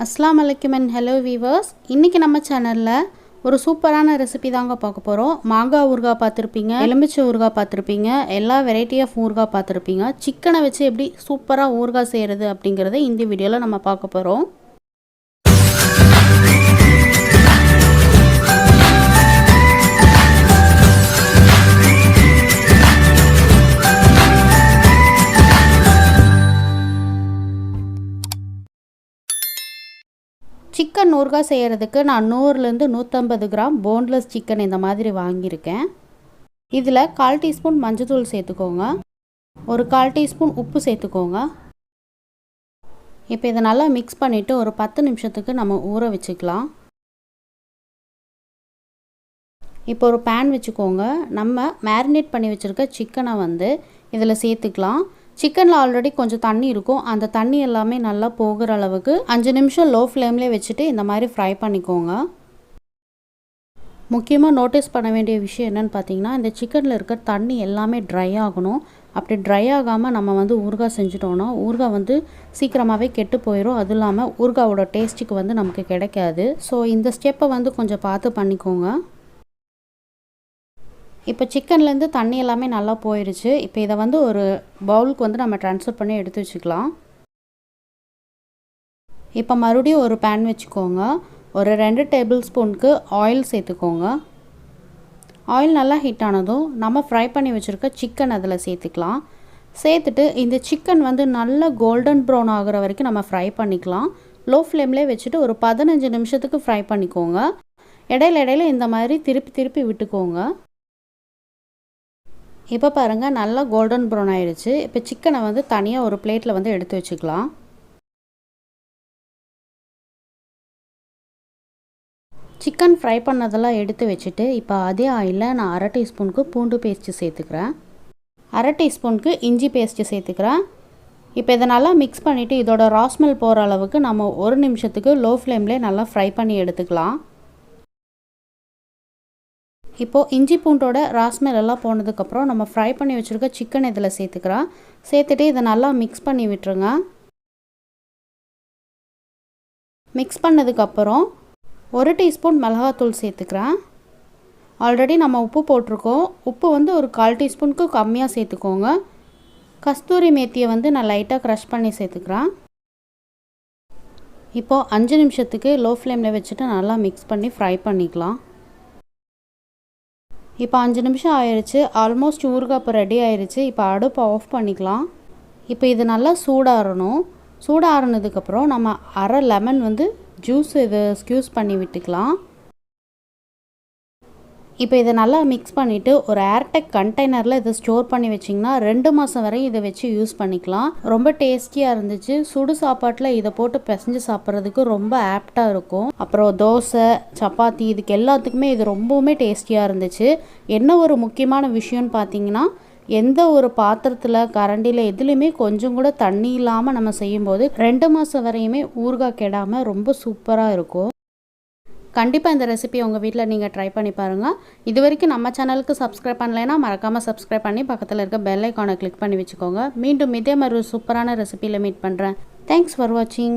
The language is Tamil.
அஸ்ஸலாமு அலைக்கும் அண்ட் ஹலோ வீவர்ஸ். இன்றைக்கி நம்ம சேனலில் ஒரு சூப்பரான ரெசிபி தாங்க பார்க்க போகிறோம். மாங்காய் ஊறுகாய் பார்த்துருப்பீங்க, எலுமிச்சை ஊறுகாய் பார்த்துருப்பீங்க, எல்லா வெரைட்டி ஆஃப் ஊறுகாய் பார்த்துருப்பீங்க. சிக்கனை வச்சு எப்படி சூப்பராக ஊறுகாய் செய்கிறது அப்படிங்கிறத இந்த வீடியோவில் நம்ம பார்க்க போகிறோம். சிக்கன் ஊறுகாய் செய்கிறதுக்கு நான் 100லேருந்து 150 கிராம் போன்லெஸ் சிக்கன் இந்த மாதிரி வாங்கியிருக்கேன். இதில் 1/4 டீஸ்பூன் மஞ்சள்தூள் சேர்த்துக்கோங்க, ஒரு 1/4 டீஸ்பூன் உப்பு சேர்த்துக்கோங்க. இப்போ இதை நல்லா மிக்ஸ் பண்ணிவிட்டு ஒரு 10 நிமிஷத்துக்கு நம்ம ஊற வச்சுக்கலாம். இப்போ ஒரு பேன் வச்சுக்கோங்க. நம்ம மேரினேட் பண்ணி வச்சுருக்க சிக்கனை இதில் சேர்த்துக்கலாம். சிக்கனில் ஆல்ரெடி கொஞ்சம் தண்ணி இருக்கும். அந்த தண்ணி எல்லாமே நல்லா போகிற அளவுக்கு 5 நிமிஷம் லோ ஃப்ளேம்லேயே வச்சுட்டு இந்த மாதிரி ஃப்ரை பண்ணிக்கோங்க. முக்கியமாக நோட்டீஸ் பண்ண வேண்டிய விஷயம் என்னென்னு பார்த்தீங்கன்னா, இந்த சிக்கனில் இருக்க தண்ணி எல்லாமே ட்ரை ஆகணும். அப்படி ட்ரை ஆகாமல் நம்ம ஊறுகாய் செஞ்சுட்டோன்னா ஊறுகாய் சீக்கிரமாகவே கெட்டு போயிடும். அதுவும் இல்லாமல் ஊறுகாயோட டேஸ்ட்டுக்கு நமக்கு கிடைக்காது. ஸோ இந்த ஸ்டெப்பை கொஞ்சம் பார்த்து பண்ணிக்கோங்க. இப்போ சிக்கன்லேருந்து தண்ணி எல்லாமே நல்லா போயிடுச்சு. இப்போ இதை ஒரு பவுலுக்கு நம்ம ட்ரான்ஸ்ஃபர் பண்ணி எடுத்து வச்சுக்கலாம். இப்போ மறுபடியும் ஒரு பேன் வச்சுக்கோங்க. ஒரு 2 டேபிள் ஸ்பூனுக்கு ஆயில் சேர்த்துக்கோங்க. ஆயில் நல்லா ஹீட் ஆனதும் நம்ம ஃப்ரை பண்ணி வச்சுருக்க சிக்கன் அதில் சேர்த்துக்கலாம். சேர்த்துட்டு இந்த சிக்கன் நல்லா கோல்டன் ப்ரௌன் ஆகிற வரைக்கும் நம்ம ஃப்ரை பண்ணிக்கலாம். லோ ஃப்ளேம்லேயே வச்சுட்டு ஒரு 15 நிமிஷத்துக்கு ஃப்ரை பண்ணிக்கோங்க. இடையில இந்த மாதிரி திருப்பி விட்டுக்கோங்க. இப்போ பாருங்கள், நல்லா கோல்டன் ப்ரௌன் ஆயிடுச்சு. இப்போ சிக்கனை தனியாக ஒரு பிளேட்டில் எடுத்து வச்சுக்கலாம். சிக்கன் ஃப்ரை பண்ணதெல்லாம் எடுத்து வச்சுட்டு இப்போ அதே ஆயிலில் நான் 1/2 டீஸ்பூனுக்கு பூண்டு பேஸ்ட்டு சேர்த்துக்கிறேன், 1/2 டீஸ்பூனுக்கு இஞ்சி பேஸ்ட்டு சேர்த்துக்கிறேன். இப்போ இதை நல்லா மிக்ஸ் பண்ணிவிட்டு இதோட ராஸ்மெல் போகிற அளவுக்கு நம்ம 1 நிமிஷத்துக்கு லோ ஃப்ளேம்லேயே நல்லா ஃப்ரை பண்ணி எடுத்துக்கலாம். இப்போது இஞ்சி பூண்டோட ராஸ்மெல் எல்லாம் போனதுக்கப்புறம் நம்ம ஃப்ரை பண்ணி வச்சுருக்க சிக்கன் இதில் சேர்த்துக்கிறோம். சேர்த்துட்டு இதை நல்லா மிக்ஸ் பண்ணி விட்டுருங்க. மிக்ஸ் பண்ணதுக்கப்புறம் 1 டீஸ்பூன் மிளகாத்தூள் சேர்த்துக்கிறேன். ஆல்ரெடி நம்ம உப்பு போட்டிருக்கோம். உப்பு ஒரு 1/4 டீஸ்பூனுக்கு கம்மியாக சேர்த்துக்கோங்க. கஸ்தூரி மேத்தியை நான் லைட்டாக க்ரஷ் பண்ணி சேர்த்துக்கிறேன். இப்போது 5 நிமிஷத்துக்கு லோ ஃப்ளேமில் வச்சுட்டு நல்லா மிக்ஸ் பண்ணி ஃப்ரை பண்ணிக்கலாம். இப்போ 5 நிமிஷம் ஆயிடுச்சு. ஆல்மோஸ்ட் ஊறுகாய் இப்போ ரெடி ஆயிடுச்சு. இப்போ அடுப்பை ஆஃப் பண்ணிக்கலாம். இப்போ இது நல்லா சூடாறணும். சூடாறினதுக்கப்புறம் நம்ம அரை லெமன் ஜூஸ் இதை ஸ்க்யூஸ் பண்ணி விட்டுக்கலாம். இப்போ இதை நல்லா மிக்ஸ் பண்ணிவிட்டு ஒரு ஏர்டெக் கண்டெய்னரில் இதை ஸ்டோர் பண்ணி வச்சிங்கன்னா 2 மாதம் வரை இதை வச்சு யூஸ் பண்ணிக்கலாம். ரொம்ப டேஸ்டியாக இருந்துச்சு. சுடு சாப்பாட்டில் இதை போட்டு பிசைஞ்சு சாப்பிட்றதுக்கு ரொம்ப ஆப்டாக இருக்கும். அப்புறம் தோசை, சப்பாத்தி இதுக்கு எல்லாத்துக்குமே இது ரொம்பவுமே டேஸ்டியாக இருந்துச்சு. என்ன ஒரு முக்கியமான விஷயம்னு பார்த்தீங்கன்னா, எந்த ஒரு பாத்திரத்தில் கரண்டியில் எதுலேயுமே கொஞ்சம் கூட தண்ணி இல்லாமல் நம்ம செய்யும்போது 2 மாதம் வரையுமே ஊறுகாய் கெடாமல் ரொம்ப சூப்பராக இருக்கும். கண்டிப்பாக இந்த ரெசிபி உங்கள் வீட்டில் நீங்கள் ட்ரை பண்ணி பாருங்கள். இது வரைக்கும் நம்ம சேனலுக்கு சப்ஸ்கிரைப் பண்ணலைன்னா மறக்காமல் சப்ஸ்கிரைப் பண்ணி பக்கத்தில் இருக்க பெல் ஐக்கானை கிளிக் பண்ணி வச்சுக்கோங்க. மீண்டும் இதே மாதிரி ஒரு சூப்பரான ரெசிபியில் மீட் பண்ணுறேன். தேங்க்ஸ் ஃபார் வாட்சிங்.